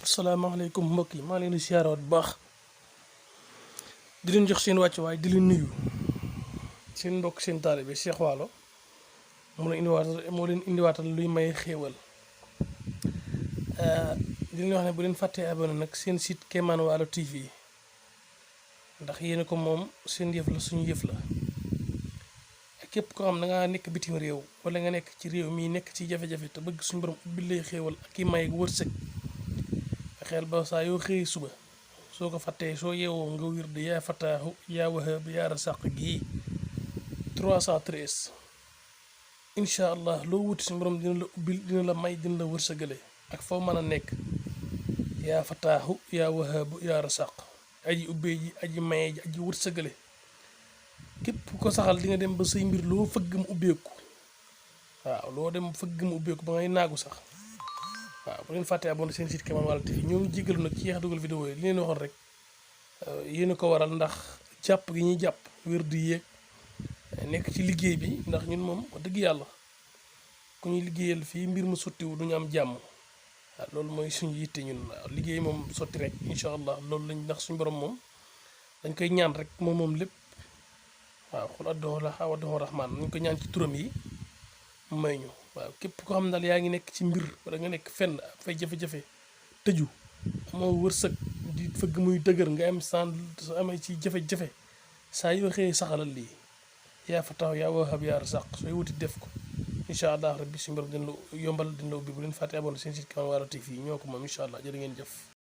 salaamaaleykum mbokk yi maa leen di siyaaraat bu baax di leen jox seen wàccuwaay di leen nuyu seen mbokk seen taalibe Cheikh Waalo moo leen indiwaatal luy may xéewal di leen wax ne bu leen fàttee abonné nag seen site Kéemaan Waalo TV ndax yéen ko moom seen yëf la suñu yëf la képp koo xam da ngaa nekk bitim réew wala nga nekk ci réew mii nekk ci jafe-jafe te bëgg suñu borom ubbil lay xéewal ak i may wërsëg xel ba saa yoo xëyee suba soo ko fàttee soo yeewoo nga wird yaa fataaxu yaa wahaab yaa rasaq gii 313 incha allah loo wuti suñu borom dina la ubbil dina la may dina la wërsëgale ak foo mën a nekk yaa fataaxu yaa wahaabu yaa rasaq aji ubbee ji aji maye ji aji wërsëgale képp ko saxal di nga dem ba say mbir loo fëgg mu ubbeeku waaw loo dem fëgg mu ubbeeku ba ngay naagu sax waaw bu leen fàttee abonné seen site Kéemaan Waalo TV ñoo ngi jégalu nag ci yeex dugal vidéo yi li leen waxoon rek yéen a ko waral ndax jàpp gi ñuy jàpp wér di yéeg nekk ci liggéey bi ndax ñun moom wax dëgg yàlla ku ñuy liggéeyal fii mbir mu sottiwu du ñu am jàmm waaw loolu mooy suñu yitte ñun waaw liggéey moom sotti rek incha allah loolu lañ ndax suñu borom moom dañ koy ñaan rek moom lépp waaw xul addoxo la xaw addoxo rahmaan nañ ko ñaan ci turam yi may ñu waaw képp ko xam daal yaa ngi nekk ci mbir wala nga nekk fenn fay jafe-jafe tëju amoo wërsëg di fëgg muy dëgër nga am amee ci jafe-jafe saa yoo xëyee saxalal lii yaa fa taxaw yaa waahab yaa rasaq sooy wuti def ko incha allah rabbi suñu borom dina la yombal dina la ubbi bu leen fàtte abonné seen site Kéemaan Waalo TV ñoo ko moom incha allah jërë ngeen jëf